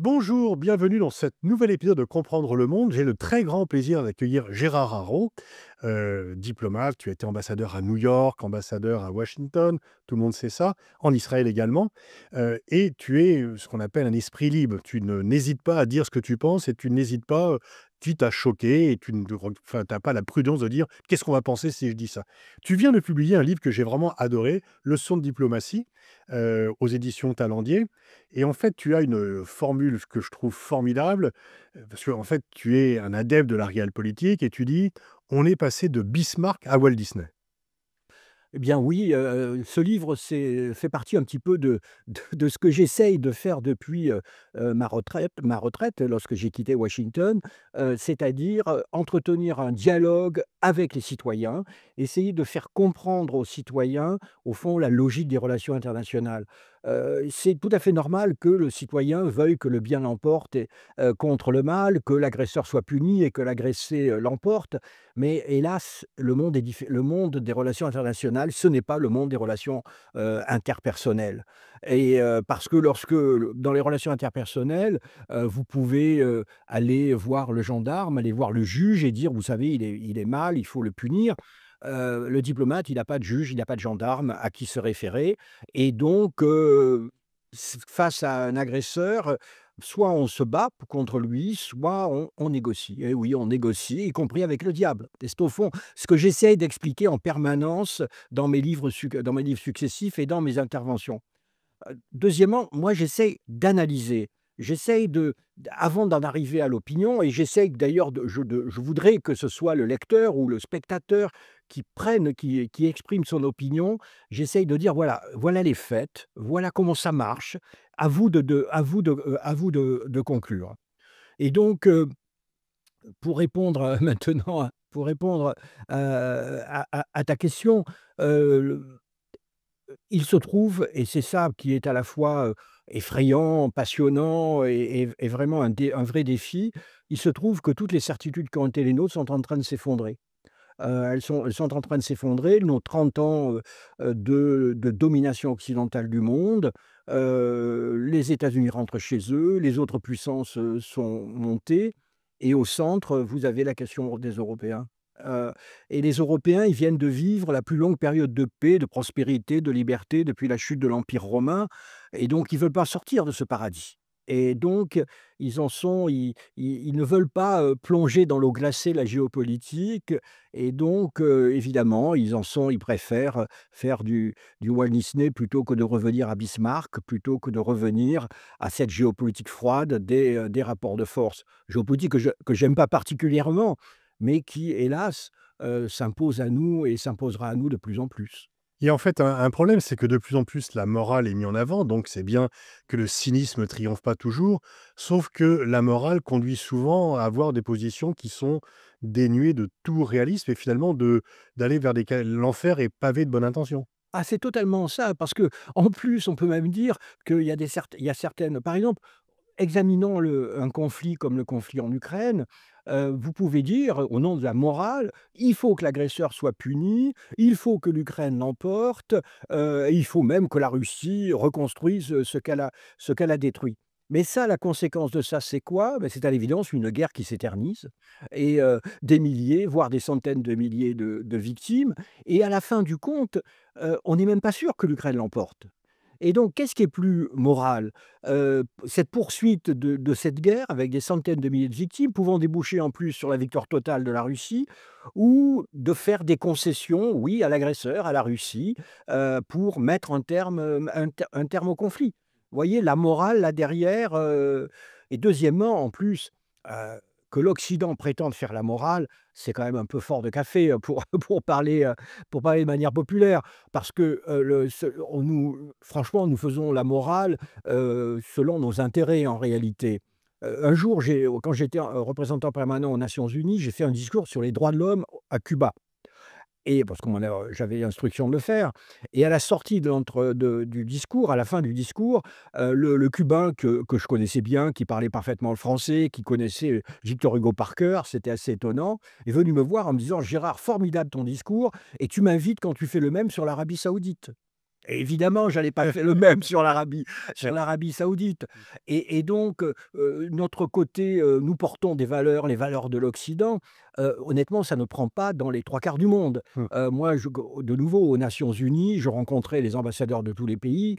Bonjour, bienvenue dans cet nouvel épisode de Comprendre le monde. J'ai le très grand plaisir d'accueillir Gérard Haro, diplomate. Tu as été ambassadeur à New York, ambassadeur à Washington, tout le monde sait ça, en Israël également. Et tu es ce qu'on appelle un esprit libre. Tu n'hésites pas à dire ce que tu penses et tu n'hésites pas, quitte à choquer, et tu n'as pas la prudence de dire qu'est-ce qu'on va penser si je dis ça. Tu viens de publier un livre que j'ai vraiment adoré, Leçons de diplomatie, aux éditions Talendier. Et en fait, tu as une formule que je trouve formidable, parce qu'en fait, tu es un adepte de la réelle-politique et tu dis: «On est passé de Bismarck à Walt Disney». Eh bien oui, ce livre fait partie un petit peu de ce que j'essaye de faire depuis, ma retraite lorsque j'ai quitté Washington, c'est-à-dire, entretenir un dialogue avec les citoyens, essayer de faire comprendre aux citoyens, au fond, la logique des relations internationales. C'est tout à fait normal que le citoyen veuille que le bien l'emporte contre le mal, que l'agresseur soit puni et que l'agressé, l'emporte. Mais hélas, le monde des relations internationales, ce n'est pas le monde des relations, interpersonnelles parce que dans les relations interpersonnelles, vous pouvez, aller voir le gendarme, aller voir le juge et dire: «Vous savez, il est mal, il faut le punir». Le diplomate, il n'a pas de juge, il n'a pas de gendarme à qui se référer et donc face à un agresseur, soit on se bat contre lui, soit on négocie. Et oui, on négocie, y compris avec le diable. Et c'est au fond ce que j'essaye d'expliquer en permanence dans mes livres successifs et dans mes interventions. Deuxièmement, moi j'essaye d'analyser. J'essaye avant d'en arriver à l'opinion et j'essaye d'ailleurs je voudrais que ce soit le lecteur ou le spectateur qui exprime son opinion. J'essaye de dire: «Voilà les faits, voilà comment ça marche, à vous de conclure». Et donc, pour répondre, pour répondre, à ta question, le il se trouve, et c'est ça qui est à la fois, effrayant, passionnant et vraiment un vrai défi, il se trouve que toutes les certitudes qui ont été les nôtres sont en train de s'effondrer. Elles sont en train de s'effondrer. Nos 30 ans, de domination occidentale du monde, les États-Unis rentrent chez eux, les autres puissances, sont montées et au centre, vous avez la question des Européens. Heu et les Européens, ils viennent de vivre la plus longue période de paix, de prospérité, de liberté depuis la chute de l'Empire romain et donc ils veulent pas sortir de ce paradis et donc ils ne veulent pas, plonger dans l'eau glacée de la géopolitique et donc évidemment, ils préfèrent, faire du Walt Disney plutôt que de revenir à Bismarck, plutôt que de revenir à cette géopolitique froide des rapports de force. Géopolitique que j'aime pas particulièrement, mais qui hélas, s'impose à nous et s'imposera à nous de plus en plus. Il y a en fait un problème, c'est que de plus en plus la morale est mise en avant, donc c'est bien que le cynisme triomphe pas toujours, sauf que la morale conduit souvent à avoir des positions qui sont dénuées de tout réalisme et finalement d'aller vers des ca l'enfer est pavé de bonnes intentions. Ah, c'est totalement ça, parce que en plus, on peut même dire qu'il y a il y a certaines par exemple, examinons un conflit comme le conflit en Ukraine, vous pouvez dire, au nom de la morale: «Il faut que l'agresseur soit puni, il faut que l'Ukraine l'emporte, il faut même que la Russie reconstruise, ce qu'elle a détruit». Mais ça, la conséquence de ça, c'est quoi? Beh, c'est à l'évidence une guerre qui s'éternise et des milliers, voire des centaines de milliers de victimes et à la fin du compte, on n'est même pas sûr que l'Ukraine l'emporte. Et donc, qu'est-ce qui est plus moral? Cette poursuite de cette guerre avec des centaines de milliers de victimes, pouvant déboucher en plus sur la victoire totale de la Russie, ou de faire des concessions, oui, à l'agresseur, à la Russie, pour mettre un terme au conflit? Vous voyez la morale là derrière, et deuxièmement, en plus, heu, que l'Occident prétende faire la morale, c'est quand même un peu fort de café, pour parler de manière populaire. Parce que, franchement, nous faisons la morale, selon nos intérêts en réalité. Un jour, quand j'étais, représentant permanent aux Nations unies, j'ai fait un discours sur les droits de l'homme à Cuba. Et parce qu'on j'avais l'instruction de le faire et à la sortie du discours, à la fin du discours, le cubain que je connaissais bien, qui parlait parfaitement le français, qui connaissait, Victor Hugo par cœur, c'était assez étonnant, est venu me voir en me disant: «Gérard, formidable ton discours et tu m'invites quand tu fais le même sur l'Arabie Saoudite». Évidemment, j'allais pas faire le même sur l'Arabie Saoudite et donc notre côté, nous portons des valeurs, les valeurs de l'Occident, honnêtement, ça ne prend pas dans les 3 quarts du monde. Mmh. Moi, je de nouveau aux Nations unies, je rencontrais les ambassadeurs de tous les pays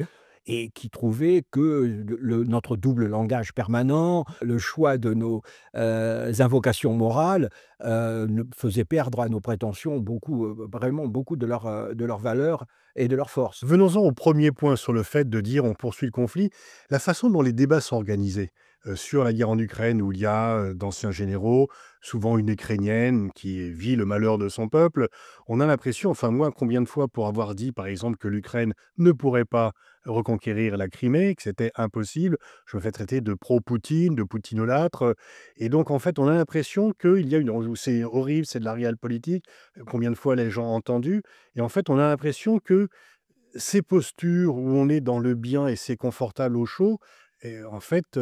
et qui trouvaient que notre double langage permanent, le choix de nos, invocations morales, ne faisait perdre à nos prétentions beaucoup, vraiment beaucoup de leurs valeurs et de leur force. Venons-en au premier point sur le fait de dire: «On poursuit le conflit». La façon dont les débats sont organisés, sur la guerre en Ukraine où il y a, d'anciens généraux, souvent une Ukrainienne qui vit le malheur de son peuple. On a l'impression, enfin moi, combien de fois pour avoir dit, par exemple, que l'Ukraine ne pourrait pas reconquérir la Crimée, que c'était impossible, je me fais traiter de pro-Poutine, de poutinolâtre, et donc en fait, on a l'impression qu'il y a une c'est horrible, c'est de la réelle politique. Combien de fois l'ai-je entendu? Et en fait, on a l'impression que ces postures où on est dans le bien et c'est confortable au chaud et en fait,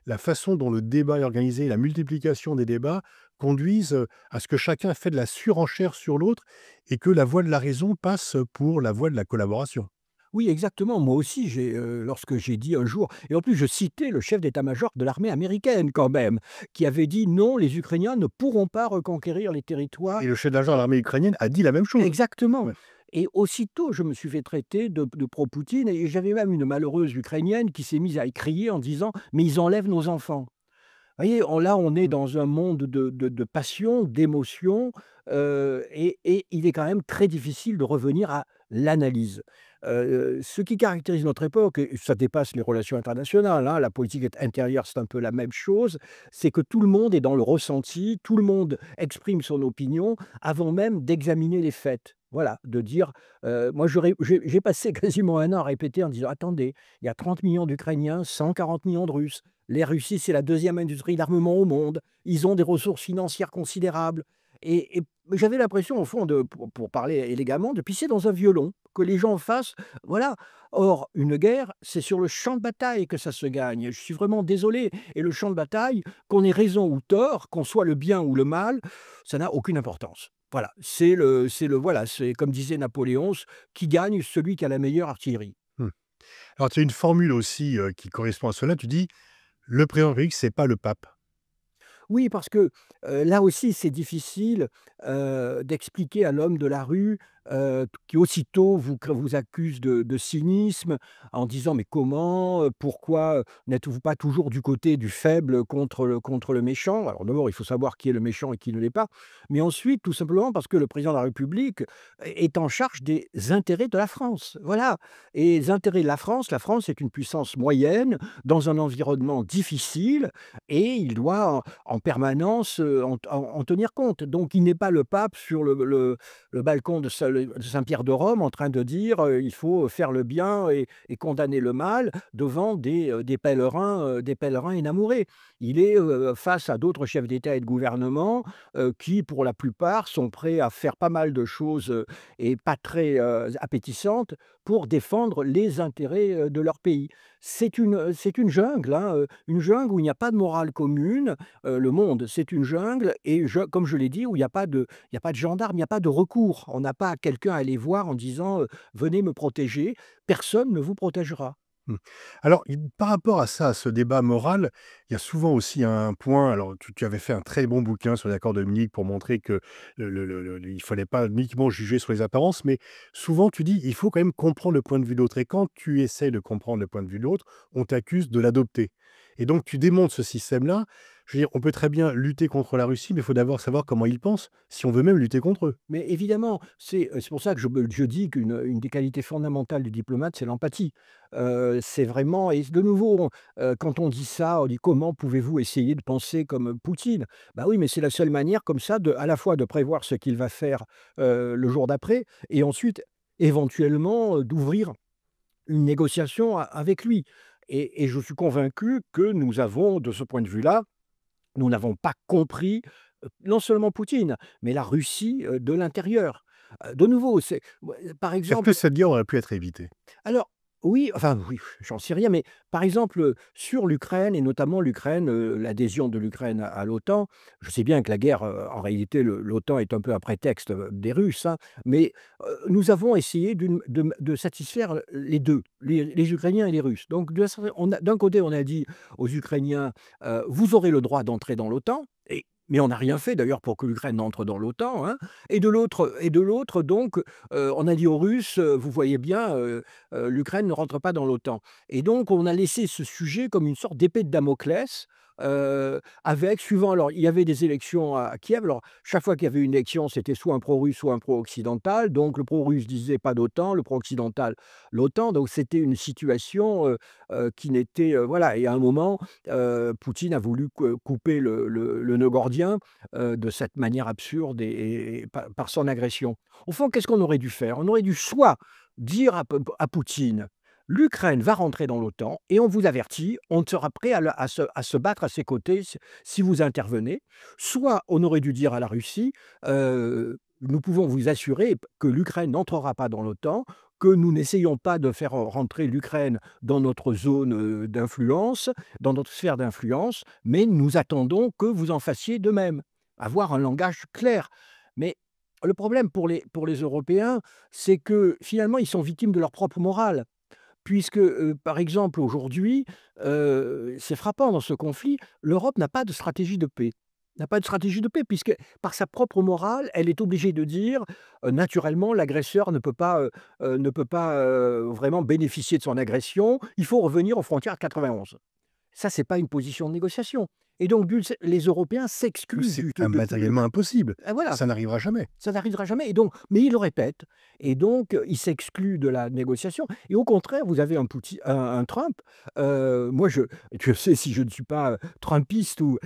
la façon dont le débat est organisé, la multiplication des débats conduisent, à ce que chacun fait de la surenchère sur l'autre et que la voie de la raison passe pour la voie de la collaboration. Oui, exactement. Moi aussi, lorsque j'ai dit un jour et en plus je citais le chef d'état-major de l'armée américaine quand même, qui avait dit: «Non, les Ukrainiens ne pourront pas reconquérir les territoires». Et le chef d'état-major de l'armée ukrainienne a dit la même chose. Exactement Ouais. et aussitôt je me suis fait traiter de pro-Poutine et j'avais même une malheureuse Ukrainienne qui s'est mise à crier en disant: «Mais ils enlèvent nos enfants». Vous voyez, on est Mmh. dans un monde de passion, d'émotion, et il est quand même très difficile de revenir à l'analyse. Ce qui caractérise notre époque et ça dépasse les relations internationales, hein, la politique intérieure, c'est un peu la même chose, c'est que tout le monde est dans le ressenti, tout le monde exprime son opinion avant même d'examiner les faits. Voilà, de dire, moi j'ai passé quasiment un an à répéter en disant: «Attendez, il y a 30 millions d'Ukrainiens, 140 millions de Russes. Les Russie, c'est la deuxième industrie d'armement au monde. Ils ont des ressources financières considérables et j'avais l'impression au fond de pour parler élégamment, de pisser dans un violon, que les gens en face voilà. Or, une guerre, c'est sur le champ de bataille que ça se gagne. Je suis vraiment désolé et le champ de bataille, qu'on ait raison ou tort, qu'on soit le bien ou le mal, ça n'a aucune importance. Voilà, c'est comme disait Napoléon: «Ce qui gagne? Celui qui a la meilleure artillerie». Mmh. Alors tu as une formule aussi, qui correspond à cela, tu dis: «Le président de la République, c'est pas le pape». Oui, parce que, là aussi, c'est difficile, d'expliquer à l'homme de la rue, qui aussitôt vous accuse de cynisme en disant: «Mais comment, pourquoi, n'êtes-vous pas toujours du côté du faible contre le méchant?» Alors d'abord, il faut savoir qui est le méchant et qui ne l'est pas, mais ensuite, tout simplement parce que le président de la République est en charge des intérêts de la France. Voilà et les intérêts de la France est une puissance moyenne dans un environnement difficile et il doit en permanence, en tenir compte. Donc il n'est pas le pape sur le balcon de Saint-Pierre de Rome en train de dire, «Il faut faire le bien et condamner le mal» devant des pèlerins énamourés. Il est, face à d'autres chefs d'État et de gouvernement, qui pour la plupart sont prêts à faire pas mal de choses, et pas très, appétissantes pour défendre les intérêts, de leur pays. C'est une jungle, hein, une jungle où il n'y a pas de morale commune, le monde, c'est une jungle et comme je l'ai dit, où il y a pas de gendarme, il y a pas de recours. On n'a pas quelqu'un à aller voir en disant, «Venez me protéger». Personne ne vous protégera. Mmh. Alors, par rapport à ça, à ce débat moral, il y a souvent aussi un point alors tu avais fait un très bon bouquin sur les accords de Munich pour montrer que il fallait pas uniquement juger sur les apparences, mais souvent tu dis: «Il faut quand même comprendre le point de vue de l'autre» et quand tu essaies de comprendre le point de vue de l'autre, on t'accuse de l'adopter et donc tu démontres ce système-là. Je veux dire, on peut très bien lutter contre la Russie, mais il faut d'abord savoir comment ils pensent, si on veut même lutter contre eux. Mais évidemment, c'est pour ça que je dis une des qualités fondamentales du diplomate, c'est l'empathie. C'est vraiment et de nouveau, quand on dit ça, on dit: «Comment pouvez-vous essayer de penser comme Poutine?» Bah oui, mais c'est la seule manière comme ça de à la fois de prévoir ce qu'il va faire, le jour d'après et ensuite éventuellement, d'ouvrir une négociation avec lui et je suis convaincu que nous avons, de ce point de vue-là, nous n'avons pas compris, non seulement Poutine, mais la Russie, de l'intérieur. De nouveau, c'est ouais, par Est-ce que exemple cette guerre aurait pu être évitée? alors Oui, enfin oui, j'en sais rien, mais par exemple, sur l'Ukraine et notamment l'Ukraine, l'adhésion de l'Ukraine à l'OTAN, je sais bien que la guerre, en réalité, l'OTAN est un peu un prétexte, des Russes, hein, mais nous avons essayé de satisfaire les 2, les Ukrainiens et les Russes. Donc de la cer on a d'un côté, on a dit aux Ukrainiens: «Vous aurez le droit d'entrer dans l'OTAN» et mais on n'a rien fait d'ailleurs pour que l'Ukraine entre dans l'OTAN, hein, et de l'autre donc, on a dit aux Russes: «Vous voyez bien, l'Ukraine ne rentre pas dans l'OTAN» et donc on a laissé ce sujet comme une sorte d'épée de Damoclès, avec suivant alors il y avait des élections à Kiev, alors chaque fois qu'il y avait une élection, c'était soit un pro-russe, soit un pro-occidental, donc le pro-russe disait: «Pas d'OTAN», le pro-occidental: «L'OTAN», donc c'était une situation, qui n'était, voilà et à un moment, Poutine a voulu couper le nœud gordien, de cette manière absurde et par son agression. Au fond, qu'est-ce qu'on aurait dû faire? On aurait dû soit dire à Poutine: «L'Ukraine va rentrer dans l'OTAN et on vous avertit, on sera prêt à se battre à ses côtés si vous intervenez». Soit on aurait dû dire à la Russie: «Nous pouvons vous assurer que l'Ukraine n'entrera pas dans l'OTAN, que nous n'essayons pas de faire rentrer l'Ukraine dans notre zone, d'influence, dans notre sphère d'influence, mais nous attendons que vous en fassiez de même». Avoir un langage clair. Mais le problème pour les Européens, c'est que finalement, ils sont victimes de leur propre morale. Puisque, par exemple, aujourd'hui, c'est frappant dans ce conflit, l'Europe n'a pas de stratégie de paix. N'a pas de stratégie de paix puisque, par sa propre morale, elle est obligée de dire, naturellement, l'agresseur ne peut pas, vraiment bénéficier de son agression. Il faut revenir aux frontières de 91. Ça, c'est pas une position de négociation et donc les Européens Oui, s'exclusent c'est du de tout le matériellement impossible. voilà. Ça n'arrivera jamais. Ça n'arrivera jamais et donc mais il le répète et donc il s'exclut de la négociation et au contraire, vous avez un Trump, moi je sais si je ne suis pas, trumpiste ou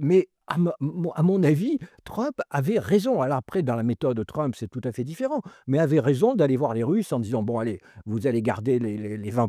mais à mon avis, Trump avait raison. Alors après dans la méthode Trump, c'est tout à fait différent, mais avait raison d'aller voir les Russes en disant: «Bon allez, vous allez garder les 20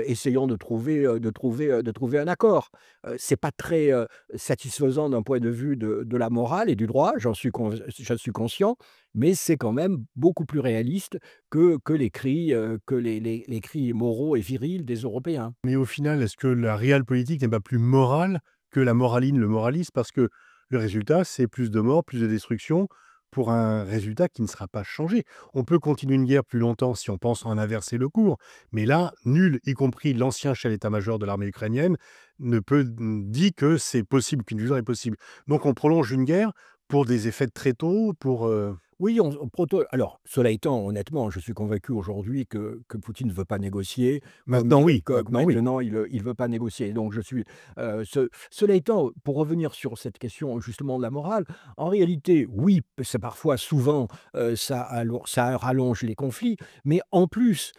essayons de trouver un accord». C'est pas très, satisfaisant d'un point de vue de la morale et du droit, j'en suis conscient, mais c'est quand même beaucoup plus réaliste que les cris moraux et virils des Européens. Mais au final, est-ce que la réelle politique n'est pas plus morale que la moraline, le moraliste? Parce que le résultat, c'est plus de morts, plus de destruction pour un résultat qui ne sera pas changé. On peut continuer une guerre plus longtemps si on pense en inverser le cours, mais là, nul, y compris l'ancien chef d'état-major de l'armée ukrainienne, ne peut dit que c'est possible, qu'une victoire est possible. Donc on prolonge une guerre pour des effets de tréteau, pour, Oui, on proto alors, cela étant, honnêtement, je suis convaincu aujourd'hui que Poutine ne veut pas négocier, maintenant oui, comme maintenant oui. maintenant il veut pas négocier. Donc je suis, cela étant, pour revenir sur cette question justement de la morale, en réalité, oui, c'est parfois souvent, ça rallonge les conflits, mais en plus,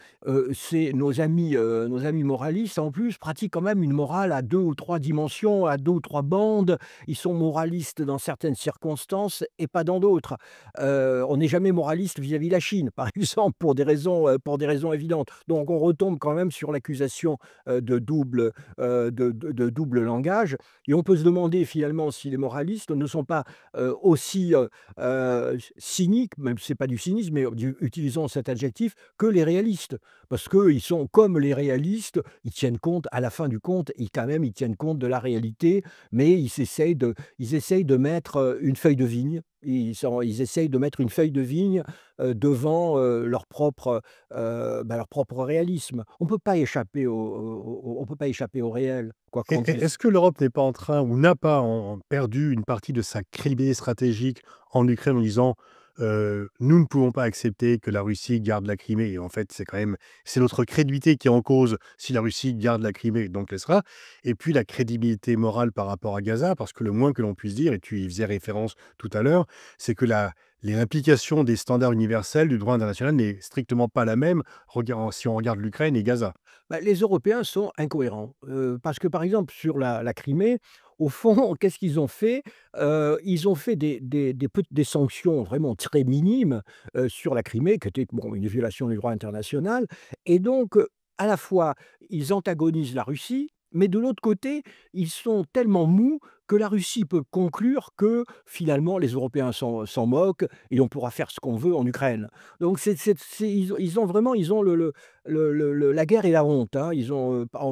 c'est nos amis moralistes, en plus, pratiquent quand même une morale à 2 ou 3 dimensions, à 2 ou 3 bandes. Ils sont moralistes dans certaines circonstances et pas dans d'autres. On n'est jamais moraliste vis-à-vis de la Chine, par exemple, pour des raisons évidentes. Donc on retombe quand même sur l'accusation, de double langage et on peut se demander finalement si les moralistes ne sont pas, aussi, cyniques, même si c'est pas du cynisme, mais utilisons cet adjectif, que les réalistes. Parce qu'ils sont comme les réalistes, ils tiennent compte à la fin du compte, ils tiennent compte de la réalité, mais ils essayent de mettre, une feuille de vigne. Ils essayent de mettre une feuille de vigne, devant, leur propre réalisme. On peut pas échapper au réel, quoi qu'on dise. Est-ce que l'Europe n'est pas en train ou n'a pas perdu une partie de sa crédibilité stratégique en Ukraine en disant, «Nous ne pouvons pas accepter que la Russie garde la Crimée» et en fait, c'est notre crédibilité qui est en cause si la Russie garde la Crimée, donc laissera et puis la crédibilité morale par rapport à Gaza, parce que le moins que l'on puisse dire et tu y faisais référence tout à l'heure, c'est que l'implication des standards universels du droit international n'est strictement pas la même si on regarde l'Ukraine et Gaza. Bah, les Européens sont incohérents, parce que, par exemple, sur la Crimée, au fond, qu'est-ce qu'ils ont fait? Ils ont fait des sanctions vraiment très minimes, sur la Crimée, qui était, bon, une violation du droit international et donc, à la fois, ils antagonisent la Russie, mais de l'autre côté, ils sont tellement mous que la Russie peut conclure que finalement les Européens s'en moquent et on pourra faire ce qu'on veut en Ukraine. Donc ils ont vraiment la guerre et la honte, hein. Ils ont, par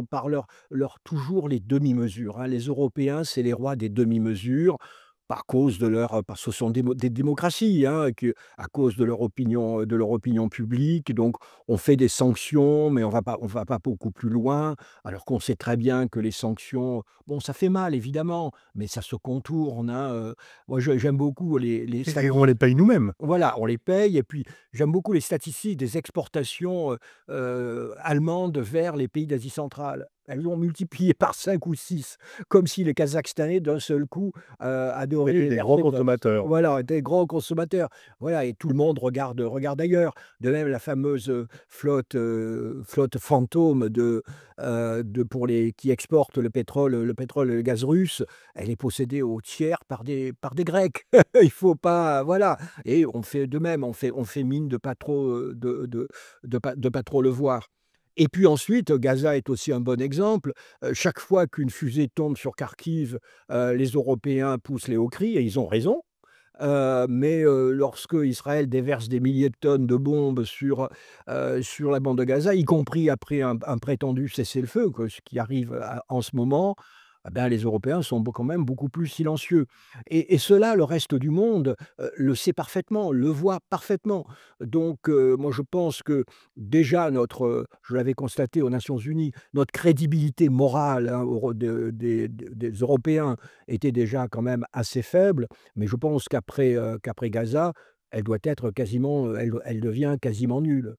toujours les demi-mesures, hein. Les Européens, c'est les rois des demi-mesures par cause de leur parce que ce sont des démocraties, hein, à cause de leur opinion publique. Donc on fait des sanctions, mais on va pas beaucoup plus loin, alors qu'on sait très bien que les sanctions, bon, ça fait mal évidemment, mais ça se contourne, hein. Moi j'aime beaucoup les Et on les paye nous-mêmes. voilà, on les paye et puis j'aime beaucoup les statistiques des exportations, allemandes vers les pays d'Asie centrale. Elles ont multiplié par 5 ou 6, comme si les Kazakhstanais, d'un seul coup, Et adoraient des grands versé consommateurs. voilà, des grands consommateurs. Voilà et tout le monde regarde ailleurs. De même la fameuse, flotte fantôme pour les qui exportent le pétrole et le gaz russe, elle est possédée au tiers par des Grecs. Il faut pas voilà. Et on fait de même, on fait mine de pas trop, de pas trop le voir. Et puis ensuite, Gaza est aussi un bon exemple. Chaque fois qu'une fusée tombe sur Kharkiv, les Européens poussent les hauts cris et ils ont raison. Mais lorsque Israël déverse des milliers de tonnes de bombes sur la bande de Gaza, y compris après un prétendu cessez-le-feu, ce qui arrive en ce moment, ah ben, les Européens sont quand même beaucoup plus silencieux. Et cela, le reste du monde le sait parfaitement, le voit parfaitement. Donc moi je pense que déjà je l'avais constaté aux Nations Unies, notre crédibilité morale, hein, des Européens était déjà quand même assez faible. Mais je pense qu'après Gaza, elle devient quasiment nulle.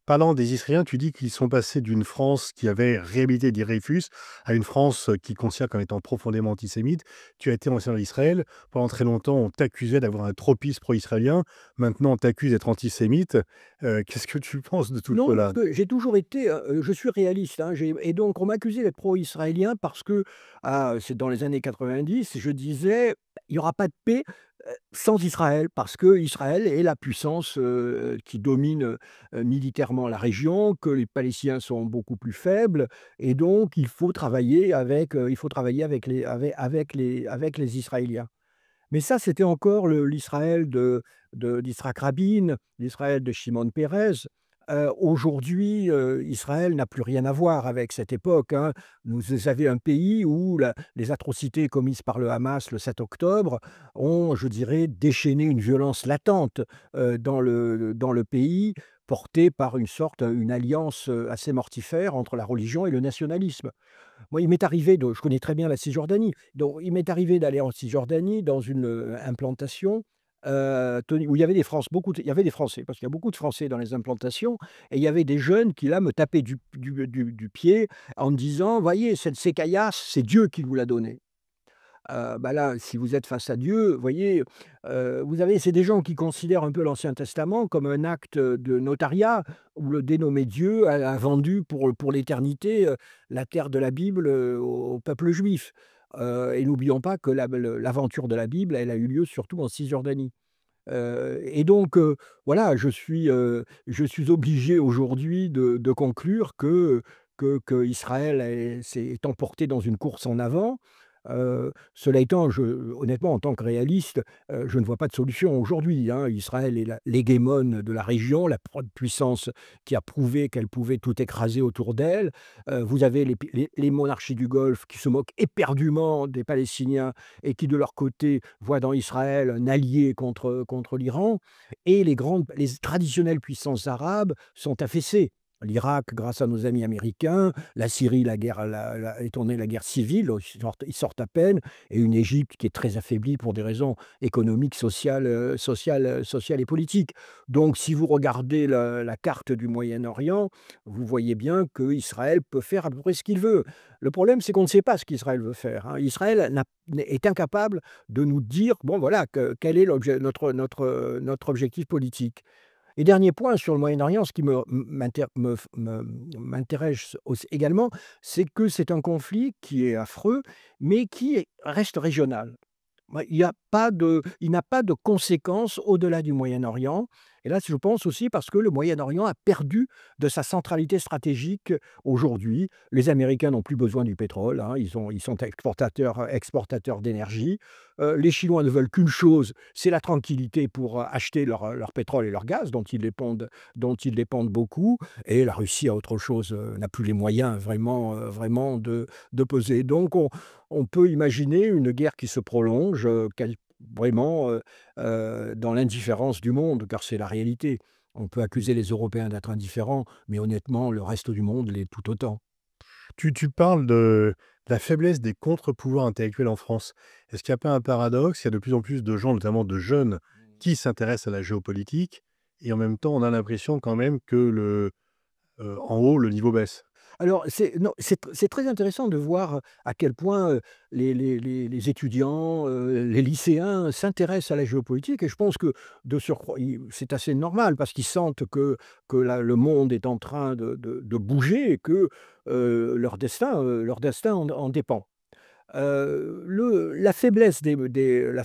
Parlant des Israéliens, tu dis qu'ils sont passés d'une France qui avait réhabilité des Dreyfus à une France qui considère comme étant profondément antisémite. Tu as été ambassadeur d'Israël. Pendant très longtemps, on t'accusait d'avoir un tropisme pro-israélien. Maintenant, on t'accuse d'être antisémite. Qu'est-ce que tu penses de tout Non, parce cela? que j'ai toujours été, je suis réaliste, hein, et donc on m'accusait d'être pro-israélien parce que, c'est dans les années 90, je disais: «Il y aura pas de paix, sans Israël», parce que Israël est la puissance, qui domine, militairement la région, que les Palestiniens sont beaucoup plus faibles et donc il faut travailler avec les Israéliens. Mais ça, c'était encore l'Israël d'Yitzhak Rabin, l'Israël de Shimon Peres. Aujourd'hui, Israël n'a plus rien à voir avec cette époque, hein. Vous avez un pays où les atrocités commises par le Hamas le 7 octobre ont, je dirais, déchaîné une violence latente, dans le pays, portée par une alliance, assez mortifère entre la religion et le nationalisme. Moi, il m'est arrivé je connais très bien la Cisjordanie, donc il m'est arrivé d'aller en Cisjordanie dans une, implantation, tenue où il y avait il y avait des Français, parce qu'il y a beaucoup de Français dans les implantations et il y avait des jeunes qui là me tapaient du pied en me disant: «Voyez, cette séqueillasse, c'est Dieu qui vous l'a donnée». Bah, là, si vous êtes face à Dieu, vous voyez, c'est des gens qui considèrent un peu l'Ancien Testament comme un acte de notariat où le dénommé Dieu a vendu pour l'éternité, la terre de la Bible, au peuple juif. Et n'oublions pas que l'aventure de la Bible, elle a eu lieu surtout en Cisjordanie. Et donc voilà, je suis obligé aujourd'hui de conclure que Israël s'est emporté dans une course en avant. Cela étant, honnêtement, en tant que réaliste, je ne vois pas de solution aujourd'hui, hein. Israël est l'hégémone de la région, la puissance qui a prouvé qu'elle pouvait tout écraser autour d'elle. Vous avez les monarchies du Golfe qui se moquent éperdument des Palestiniens et qui, de leur côté, voient dans Israël un allié contre l'Iran. Et les traditionnelles puissances arabes sont affaissées. L'Irak, grâce à nos amis américains, la Syrie, la guerre est tournée la guerre civile, ils sortent à peine, et une Égypte qui est très affaiblie pour des raisons économiques, sociales et politiques. Donc si vous regardez la carte du Moyen-Orient, vous voyez bien qu'Israël peut faire à peu près ce qu'il veut. Le problème, c'est qu'on ne sait pas ce qu'Israël veut faire, hein. Israël est incapable de nous dire, bon voilà, quel est notre objectif politique. Et dernier point sur le Moyen-Orient, ce qui m'intéresse également, c'est que c'est un conflit qui est affreux, mais qui reste régional. Il n'a pas de conséquences au-delà du Moyen-Orient Et là, je pense aussi parce que le Moyen-Orient a perdu de sa centralité stratégique aujourd'hui. Les Américains n'ont plus besoin du pétrole, hein, ils sont exportateurs d'énergie. Les Chinois ne veulent qu'une chose, c'est la tranquillité pour acheter leur pétrole et leur gaz, dont ils dépendent beaucoup. Et la Russie a autre chose, n'a plus les moyens vraiment de peser. Donc on peut imaginer une guerre qui se prolonge, vraiment, dans l'indifférence du monde, car c'est la réalité. On peut accuser les Européens d'être indifférents, mais honnêtement, le reste du monde l'est tout autant. Tu parles de la faiblesse des contre-pouvoirs intellectuels en France. Est-ce qu'il n'y a pas un paradoxe? Il y a de plus en plus de gens, notamment de jeunes, qui s'intéressent à la géopolitique et en même temps, on a l'impression quand même que en haut, le niveau baisse. Alors, c'est non, c'est très intéressant de voir à quel point, les étudiants, les lycéens s'intéressent à la géopolitique et je pense que de surcroît, c'est assez normal parce qu'ils sentent que le monde est en train de bouger et que, leur destin en dépend. La faiblesse de la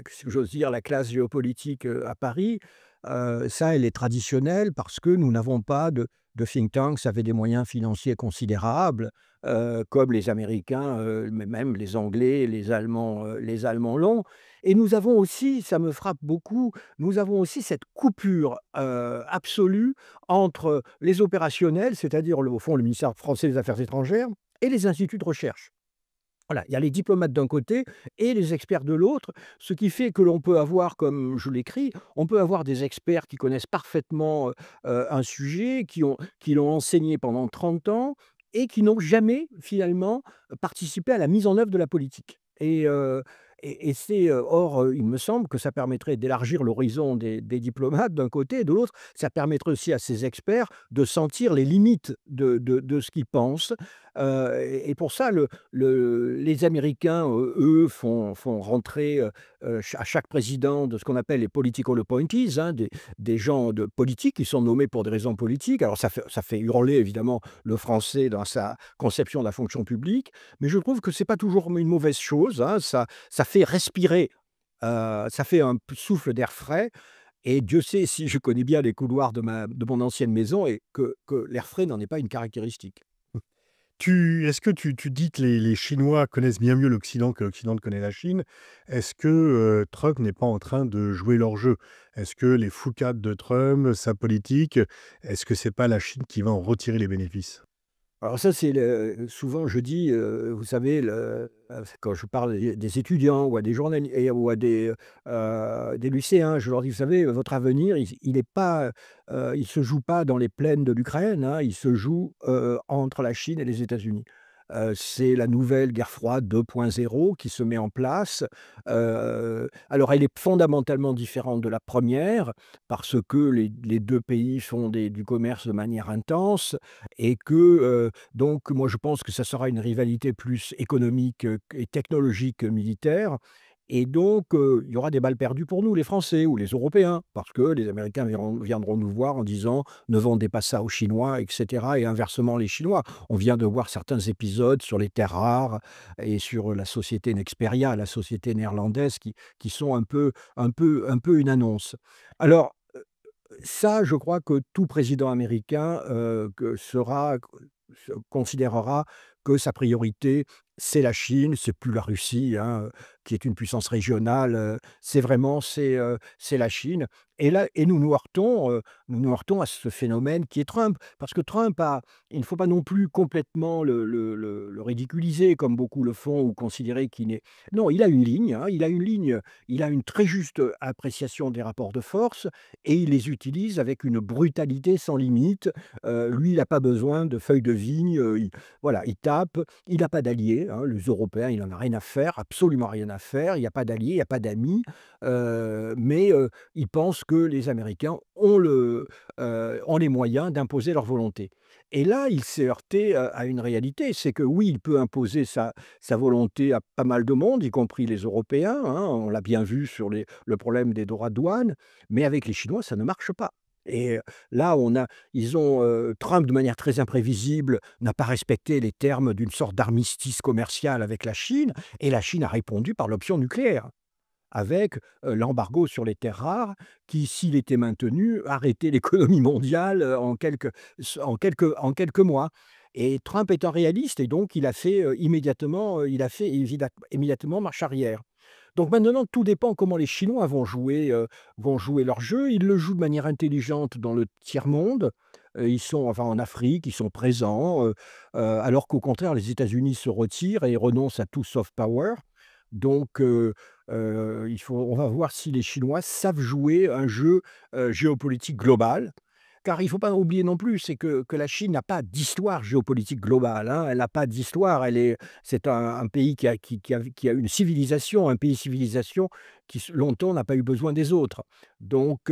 si j'ose dire, la classe géopolitique, à Paris, ça, elle est traditionnelle parce que nous n'avons pas de think tanks avec des moyens financiers considérables, comme les Américains, mais même les Anglais, les Allemands l'ont. Et nous avons aussi, ça me frappe beaucoup, nous avons aussi cette coupure, absolue entre les opérationnels, c'est-à-dire au fond le ministère français des Affaires étrangères et les instituts de recherche. Voilà, il y a les diplomates d'un côté et les experts de l'autre, ce qui fait que l'on peut avoir, comme je l'écris, on peut avoir des experts qui connaissent parfaitement, un sujet, qui l'ont enseigné pendant 30 ans et qui n'ont jamais finalement participé à la mise en œuvre de la politique. Il me semble que ça permettrait d'élargir l'horizon des diplomates d'un côté et de l'autre, ça permettrait aussi à ces experts de sentir les limites de ce qu'ils pensent. Et pour ça, les Américains, eux, font rentrer, à chaque président de ce qu'on appelle les political appointees, hein, des gens de politique qui sont nommés pour des raisons politiques. Alors ça fait hurler évidemment le français dans sa conception de la fonction publique, mais je trouve que c'est pas toujours une mauvaise chose, hein. Ça fait respirer, ça fait un souffle d'air frais et Dieu sait si je connais bien les couloirs de mon ancienne maison et que l'air frais n'en est pas une caractéristique. Est-ce que tu dis que les Chinois connaissent bien mieux l'Occident que l'Occident ne connaît la Chine? Est-ce que, Trump n'est pas en train de jouer leur jeu? Est-ce que les foucades de Trump, sa politique, est-ce que c'est pas la Chine qui va en retirer les bénéfices? Alors ça, c'est souvent je dis, vous savez, quand je parle des étudiants ou à des journalistes ou à des lycéens, je leur dis: «Vous savez, votre avenir, il est pas, il se joue pas dans les plaines de l'Ukraine, hein, il se joue, entre la Chine et les États-Unis». C'est la nouvelle guerre froide 2.0 qui se met en place. Alors elle est fondamentalement différente de la première parce que les 2 pays font du commerce de manière intense et que, donc moi je pense que ça sera une rivalité plus économique, et technologique que militaire et donc, il y aura des balles perdues pour nous les Français ou les Européens parce que les Américains viendront nous voir en disant: «Ne vendez pas ça aux Chinois» et cetera et inversement les Chinois. On vient de voir certains épisodes sur les terres rares et sur la société Nexperia, la société néerlandaise qui sont un peu une annonce. Alors, ça, je crois que tout président américain, considérera que sa priorité, c'est la Chine, c'est plus la Russie, hein, qui est une puissance régionale, c'est la Chine et là nous nous heurtons à ce phénomène qui est Trump. Parce que Trump a il ne faut pas non plus complètement le ridiculiser comme beaucoup le font ou considérer qu'il n'est non, il a une ligne, hein, il a une très juste appréciation des rapports de force et il les utilise avec une brutalité sans limite. Lui, il n'a pas besoin de feuilles de vigne, voilà, il tape, il n'a pas d'alliés, hein, les Européens, il en a rien à faire, absolument rien à faire, il y a pas d'alliés, il y a pas d'amis, mais il pense que les Américains ont les moyens d'imposer leur volonté. Et là, il s'est heurté, à une réalité, c'est que oui, il peut imposer sa volonté à pas mal de monde, y compris les Européens, hein, on l'a bien vu sur le problème des droits de douane, mais avec les Chinois, ça ne marche pas. Et là, Trump, de manière très imprévisible, n'a pas respecté les termes d'une sorte d'armistice commercial avec la Chine et la Chine a répondu par l'option nucléaire. avec, l'embargo sur les terres rares qui, s'il était maintenu, arrêtait l'économie mondiale, en quelques mois. Et Trump étant réaliste et donc il a fait immédiatement marche arrière. Donc maintenant, tout dépend comment les Chinois vont jouer leur jeu. Ils le jouent de manière intelligente dans le tiers-monde. Ils sont enfin en Afrique, ils sont présents, alors qu'au contraire, les États-Unis se retirent et renoncent à tout soft power. Donc on va voir si les Chinois savent jouer un jeu, géopolitique global. Car il ne faut pas oublier non plus, c'est que la Chine n'a pas d'histoire géopolitique globale, hein. Elle n'a pas d'histoire, c'est un pays qui a une civilisation, un pays civilisation qui longtemps n'a pas eu besoin des autres. Donc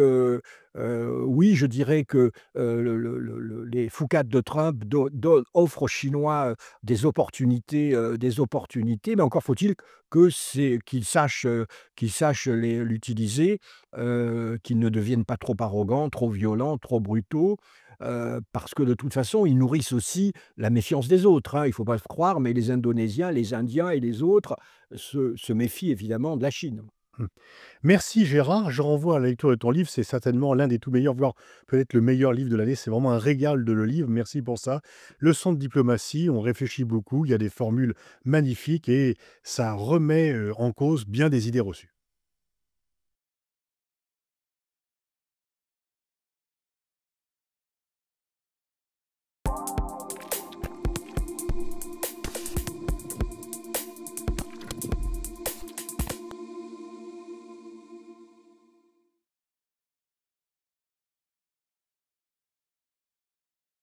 oui, je dirais que, les foucades de Trump offrent aux Chinois, des opportunités, mais encore faut-il qu'ils sachent l'utiliser, qu'ils ne deviennent pas trop arrogants, trop violents, trop brutaux, parce que de toute façon, ils nourrissent aussi la méfiance des autres, hein. Il ne faut pas se croire, mais les Indonésiens, les Indiens et les autres se méfient évidemment de la Chine. Mmh. Merci Gérard, je renvoie à la lecture de ton livre, c'est certainement l'un des tout meilleurs, voire peut-être le meilleur livre de l'année. C'est vraiment un régal de le lire, merci pour ça. Leçon de diplomatie, on réfléchit beaucoup, il y a des formules magnifiques et ça remet, en cause bien des idées reçues.